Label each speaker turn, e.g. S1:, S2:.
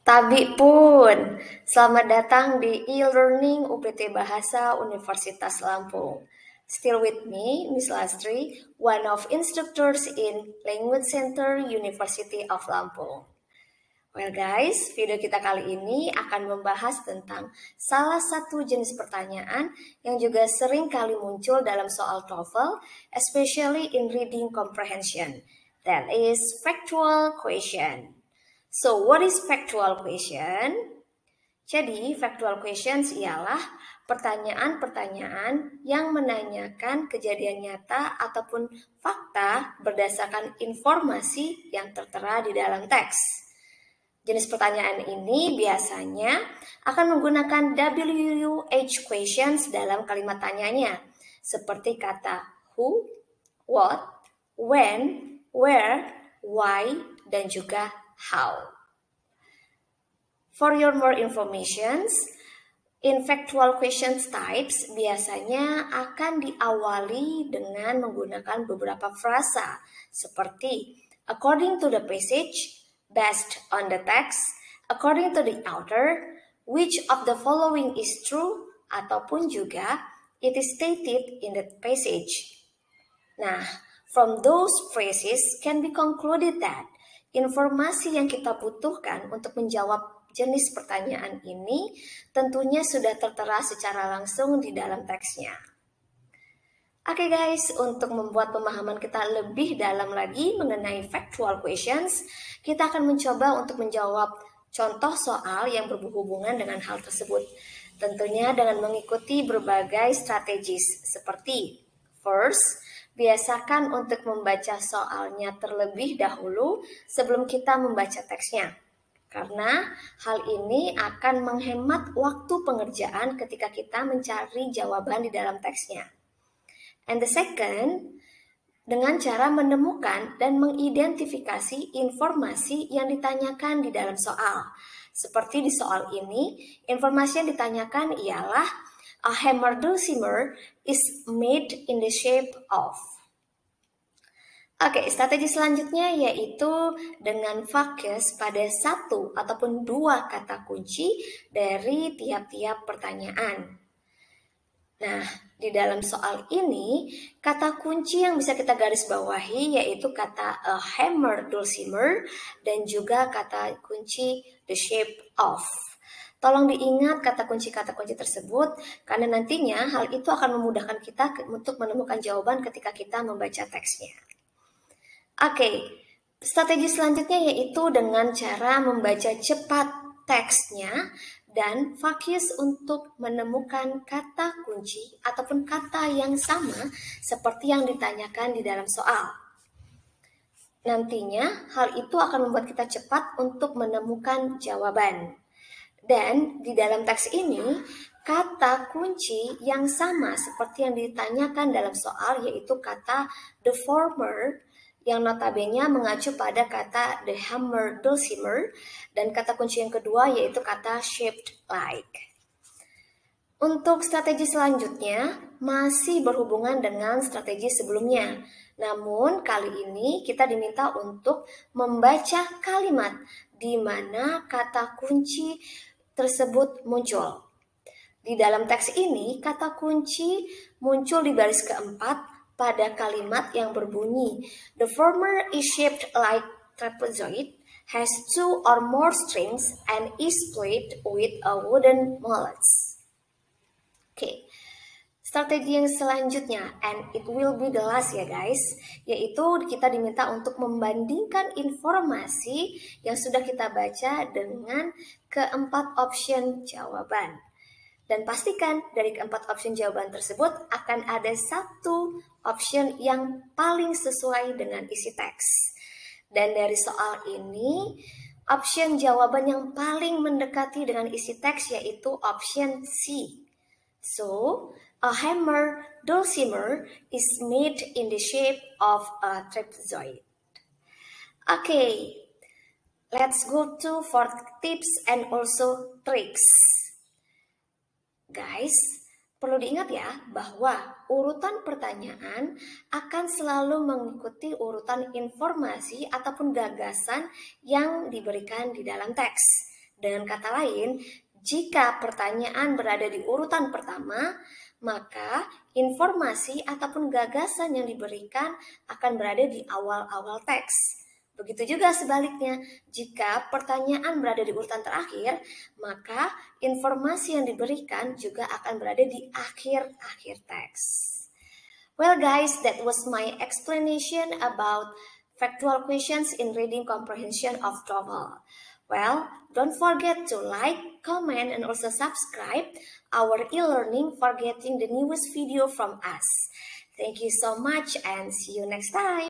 S1: Tabi pun, selamat datang di e-learning UPT Bahasa Universitas Lampung. Still with me, Miss Lastri, one of instructors in Language Center University of Lampung. Well guys, video kita kali ini akan membahas tentang salah satu jenis pertanyaan yang juga sering kali muncul dalam soal TOEFL, especially in reading comprehension. That is factual question. So, what is factual question? Jadi, factual questions ialah pertanyaan-pertanyaan yang menanyakan kejadian nyata ataupun fakta berdasarkan informasi yang tertera di dalam teks. Jenis pertanyaan ini biasanya akan menggunakan WH questions dalam kalimat tanyanya, seperti kata who, what, when, where, why, dan juga how. For your more informations, in factual questions types biasanya akan diawali dengan menggunakan beberapa frasa seperti according to the passage, based on the text, according to the author, which of the following is true, ataupun juga it is stated in the passage. Nah, from those phrases can be concluded that informasi yang kita butuhkan untuk menjawab jenis pertanyaan ini tentunya sudah tertera secara langsung di dalam teksnya. Oke guys, untuk membuat pemahaman kita lebih dalam lagi mengenai factual questions, kita akan mencoba untuk menjawab contoh soal yang berhubungan dengan hal tersebut. Tentunya dengan mengikuti berbagai strategis seperti first, biasakan untuk membaca soalnya terlebih dahulu sebelum kita membaca teksnya. Karena hal ini akan menghemat waktu pengerjaan ketika kita mencari jawaban di dalam teksnya. And the second, dengan cara menemukan dan mengidentifikasi informasi yang ditanyakan di dalam soal. Seperti di soal ini, informasi yang ditanyakan ialah a hammer dulcimer is made in the shape of. Oke, strategi selanjutnya yaitu dengan fokus pada satu ataupun dua kata kunci dari tiap-tiap pertanyaan. Nah, di dalam soal ini, kata kunci yang bisa kita garis bawahi yaitu kata a hammer dulcimer dan juga kata kunci the shape of. Tolong diingat kata kunci tersebut karena nantinya hal itu akan memudahkan kita untuk menemukan jawaban ketika kita membaca teksnya. Oke, strategi selanjutnya yaitu dengan cara membaca cepat teksnya dan fokus untuk menemukan kata kunci ataupun kata yang sama seperti yang ditanyakan di dalam soal. Nantinya hal itu akan membuat kita cepat untuk menemukan jawaban. Dan di dalam teks ini, kata kunci yang sama seperti yang ditanyakan dalam soal yaitu kata the former yang notabene mengacu pada kata the hammer dulcimer dan kata kunci yang kedua yaitu kata shaped like. Untuk strategi selanjutnya masih berhubungan dengan strategi sebelumnya. Namun kali ini kita diminta untuk membaca kalimat di mana kata kunci tersebut muncul. Di dalam teks ini, kata kunci muncul di baris keempat pada kalimat yang berbunyi the former is shaped like trapezoid, has two or more strings, and is split with a wooden mallet. Oke. Strategi yang selanjutnya, and it will be the last ya guys, yaitu kita diminta untuk membandingkan informasi yang sudah kita baca dengan keempat option jawaban. Dan pastikan dari keempat option jawaban tersebut akan ada satu option yang paling sesuai dengan isi teks. Dan dari soal ini, option jawaban yang paling mendekati dengan isi teks yaitu option C. So, a hammer dulcimer is made in the shape of a trapezoid. Okay, let's go to for tips and also tricks. Guys, perlu diingat ya bahwa urutan pertanyaan akan selalu mengikuti urutan informasi ataupun gagasan yang diberikan di dalam teks. Dengan kata lain, jika pertanyaan berada di urutan pertama, maka informasi ataupun gagasan yang diberikan akan berada di awal-awal teks. Begitu juga sebaliknya, jika pertanyaan berada di urutan terakhir, maka informasi yang diberikan juga akan berada di akhir-akhir teks. Well guys, that was my explanation about factual questions in reading comprehension of TOEFL. Well, don't forget to like, comment, and also subscribe our e-learning for getting the newest video from us. Thank you so much and see you next time.